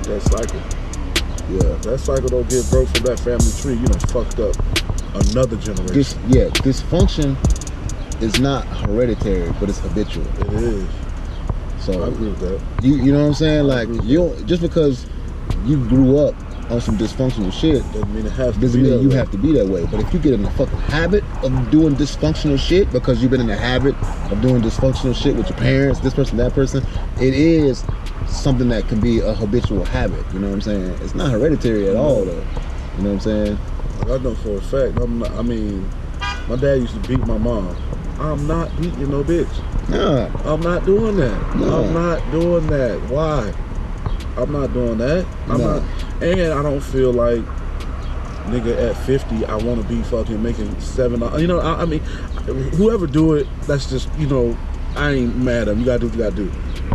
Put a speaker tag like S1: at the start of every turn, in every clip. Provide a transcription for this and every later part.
S1: that cycle. Yeah, that cycle don't get broke from that family tree. You know, fucked up another generation.
S2: Dysfunction is not hereditary, but it's habitual.
S1: It is.
S2: So
S1: I agree with that.
S2: You know what I'm saying? Like just because you grew up on some dysfunctional shit
S1: doesn't mean it has to
S2: doesn't
S1: be
S2: mean
S1: that
S2: you
S1: way.
S2: have to be that way. But if you get in the fucking habit of doing dysfunctional shit because you've been in the habit of doing dysfunctional shit with your parents, this person, that person, it is something that can be a habitual habit. You know what I'm saying? It's not hereditary at all, though. You know what I'm saying?
S1: I know for a fact. I mean, my dad used to beat my mom. I'm not beating no bitch.
S2: Nah.
S1: I'm not doing that.
S2: Nah.
S1: I'm not doing that. Why? I'm not doing that. I'm not. And I don't feel like, nigga, at 50, I want to be fucking making $7. You know, I mean, whoever do it, that's just, you know, I ain't mad at them. You gotta do what you gotta do.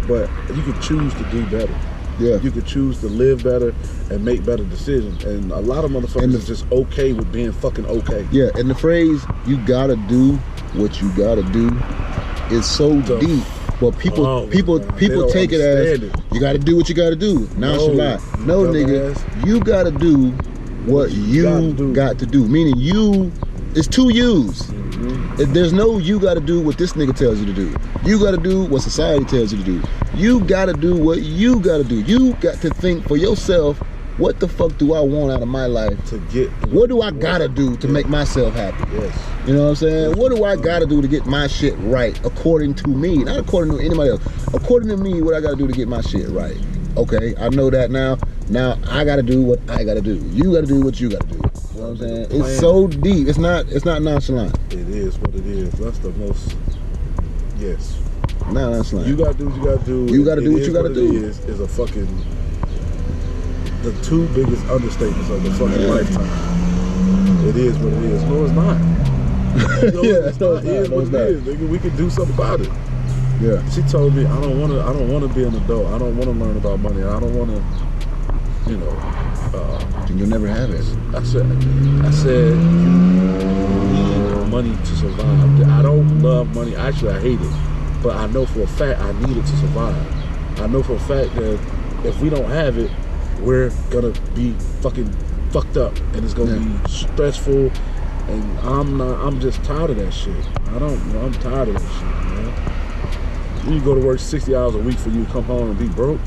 S1: But you can choose to do better.
S2: Yeah.
S1: You can choose to live better and make better decisions. And a lot of motherfuckers is just okay with being fucking okay.
S2: Yeah, and the phrase, you gotta do what you gotta do, is so deep. But people take it as, you gotta do what you gotta do. Nonchalant. No, nigga, you gotta do what you got to do. Meaning you, it's two yous. There's no you gotta do what this nigga tells you to do. You gotta do what society tells you to do. You gotta do what you gotta do. You got to think for yourself, what the fuck do I want out of my life? What do I gotta do to make myself happy?
S1: Yes.
S2: You know what I'm saying? What do I gotta do to get my shit right? According to me, not according to anybody else. According to me, what I gotta do to get my shit right. Okay, I know that now. Now I gotta do what I gotta do. You gotta do what you gotta do. You know what I'm saying? It's so deep. It's not nonchalant.
S1: It is what it is. That's the most. Yes.
S2: Not nonchalant.
S1: You gotta do what you gotta do.
S2: You gotta do what you gotta do.
S1: Is a fucking the two biggest understatements of the fucking lifetime. It is what it is. No, it's not. No, it's not. It is what it is. Nigga, we can do something about it.
S2: Yeah.
S1: She told me I don't wanna be an adult. I don't wanna learn about money. I don't wanna, you know.
S2: You'll never have it.
S1: I said you need money to survive. I don't love money. Actually, I hate it. But I know for a fact I need it to survive. I know for a fact that if we don't have it, we're gonna be fucking fucked up, and it's gonna be stressful. And I'm just tired of that shit. I'm tired of that shit, man. You go to work 60 hours a week for you to come home and be broke.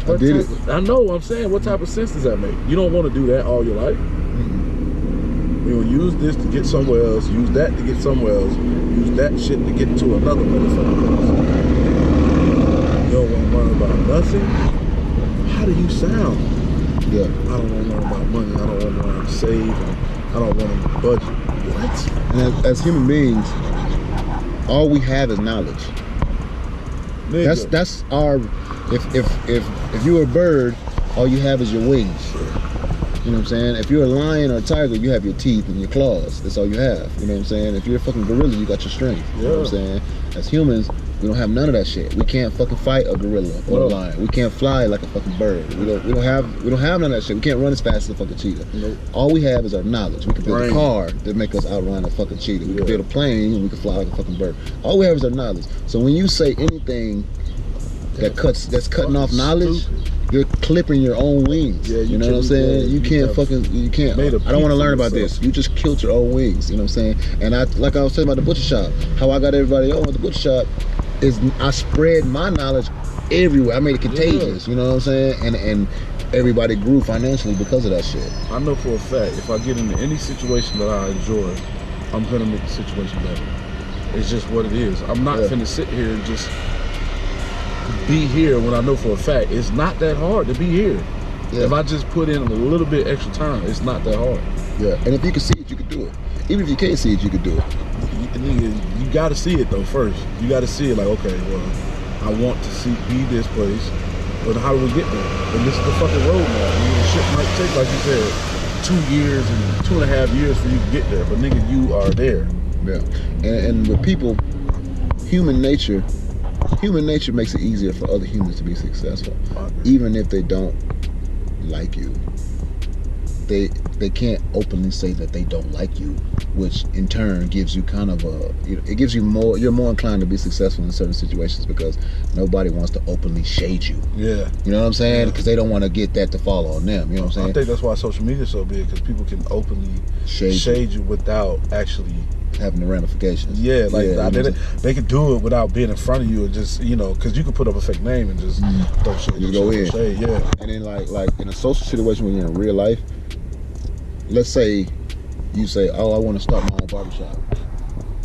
S2: I did it.
S1: I know what I'm saying. What type of sense does that make? You don't want to do that all your life. You're gonna use this to get somewhere else, use that to get somewhere else, use that shit to get to another motherfucker else. You don't want to learn about nothing? How do you sound?
S2: Yeah.
S1: I don't want to learn about money. I don't want to learn how to save. I don't want to budget. What?
S2: And as human beings, all we have is knowledge.
S1: Nigga.
S2: That's our. If you're a bird, all you have is your wings. You know what I'm saying? If you're a lion or a tiger, you have your teeth and your claws. That's all you have. You know what I'm saying? If you're a fucking gorilla, you got your strength. You know what I'm saying? As humans, we don't have none of that shit. We can't fucking fight a gorilla or a lion. We can't fly like a fucking bird. We don't have none of that shit. We can't run as fast as a fucking cheetah.
S1: Nope.
S2: All we have is our knowledge. We can build a car that make us outrun a fucking cheetah. We can build a plane and we can fly like a fucking bird. All we have is our knowledge. So when you say anything that's cutting off knowledge, you're clipping your own wings. Yeah, you know what I'm saying? You can't. I don't want to learn about this. You just killed your own wings. You know what I'm saying? And like I was saying about the butcher shop, how I got everybody on with the butcher shop is I spread my knowledge everywhere. I made it contagious. You know what I'm saying? And everybody grew financially because of that shit.
S1: I know for a fact if I get into any situation that I enjoy, I'm gonna make the situation better. It's just what it is. I'm not finna sit here and just be here when I know for a fact it's not that hard to be here. If I just put in a little bit extra time, it's not that hard.
S2: Yeah, and if you can see it, you can do it. Even if you can't see it, you can do it.
S1: You got to see it though first. You got to see it like, okay, well, I want to be this place, but how do we get there? And this is the fucking roadmap. Shit might take, like you said, 2 years and 2.5 years for you to get there, but nigga, you are there.
S2: Yeah, and with people, human nature makes it easier for other humans to be successful, even if they don't like you. They can't openly say that they don't like you, which in turn gives you kind of it gives you more, you're more inclined to be successful in certain situations because nobody wants to openly shade you.
S1: Yeah.
S2: You know what I'm saying? Because they don't want to get that to fall on them. You know what I'm saying?
S1: I think that's why social media is so big, because people can openly shade you without actually
S2: having the ramifications.
S1: Yeah, like they could do it without being in front of you and just, you know, because you could put up a fake name and just throw shit.
S2: You go in.
S1: Shade, yeah.
S2: And then like in a social situation when you're in real life, let's say you say, oh, I want to start my own barbershop.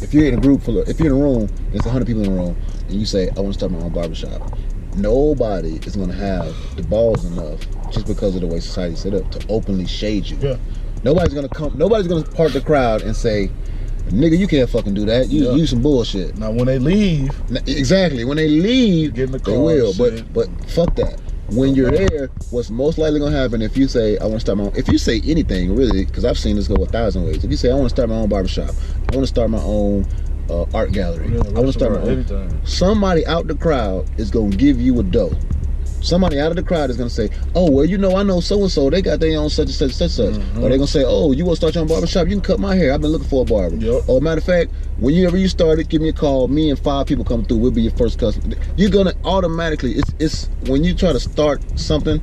S2: If you're in a group full of, if you're in a room, there's 100 people in a room, and you say, I want to start my own barbershop, nobody is going to have the balls enough, just because of the way society's set up, to openly shade you.
S1: Yeah.
S2: Nobody's going to part the crowd and say, nigga, you can't fucking do that. You some bullshit.
S1: Now, when they leave,
S2: exactly. When they leave,
S1: get in the car,
S2: they will. But fuck that. When you're there, what's most likely gonna happen if you say, I want to start my own, if you say anything really, because I've seen this go 1,000 ways. If you say, I want to start my own barbershop, I want to start my own art gallery, I want to start my own, somebody out the crowd is gonna give you a dough. Somebody out of the crowd is going to say, oh, well, you know, I know so-and-so, they got their own such and such, such. Or they're going to say, oh, you want to start your own barbershop? You can cut my hair. I've been looking for a barber.
S1: Yep.
S2: Or matter of fact, whenever you started, give me a call. Me and 5 people come through. We'll be your first customer. You're going to automatically, it's when you try to start something,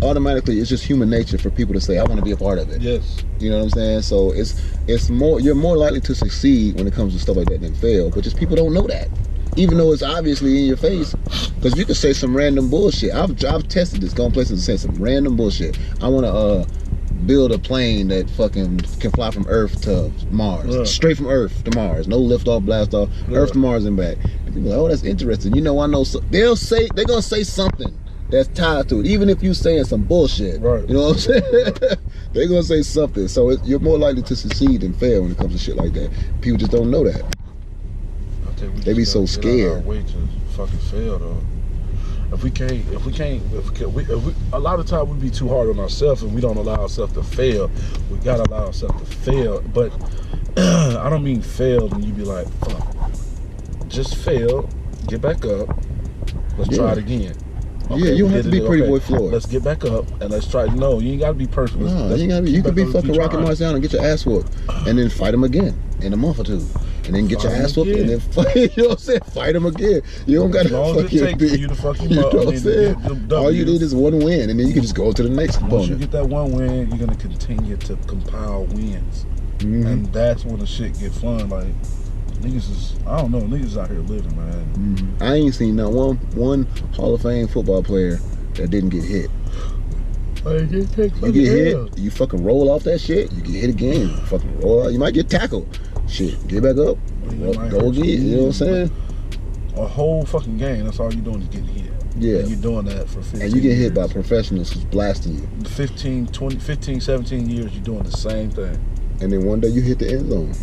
S2: automatically it's just human nature for people to say, I want to be a part of it.
S1: Yes. You
S2: know what I'm saying? So it's more, you're more likely to succeed when it comes to stuff like that than fail. But just people don't know that. Even though it's obviously in your face, because you can say some random bullshit. I've tested this, going places and saying some random bullshit. I want to build a plane that fucking can fly from Earth to Mars, straight from Earth to Mars, no lift off, blast off, Earth to Mars and back. And people are like, oh, that's interesting. You know, I know. So they're gonna say something that's tied to it, even if you saying some bullshit. Right. You know what I'm saying? They're gonna say something. So you're more likely to succeed than fail when it comes to shit like that. People just don't know that. They be so scared.
S1: Way to fucking fail though. If we a lot of times we be too hard on ourselves and we don't allow ourselves to fail. We gotta allow ourselves to fail. But I don't mean fail and you be like, fuck. Just fail, get back up, let's try it again. Okay,
S2: yeah, you don't have to be Pretty Boy Floyd.
S1: Let's get back up and let's try. No, you ain't gotta be perfect.
S2: No, you can be fucking Rocky Marciano and get your ass whooped, and then fight him again in a month or two, and then get your ass whooped, and then fight. You know what I'm saying? Fight him again. You don't gotta fucking be. You know what I'm saying? All you need is one win, and then you can just go to the next opponent.
S1: Once you get that one win, you're gonna continue to compile wins, and that's when the shit get fun. Like. Niggas is, I don't know, niggas out here living, man.
S2: I ain't seen not one Hall of Fame football player that didn't get hit. You get hit, you fucking roll off that shit, you get hit again, you fucking roll out, you might get tackled. Shit, get back up, go again, you know what I'm saying?
S1: A whole fucking game, that's all you're doing is getting hit.
S2: Yeah.
S1: And you're doing that for 15
S2: And you get hit by professionals who's blasting you.
S1: 15, 17 years, you're doing the same thing.
S2: And then one day you hit the end zone.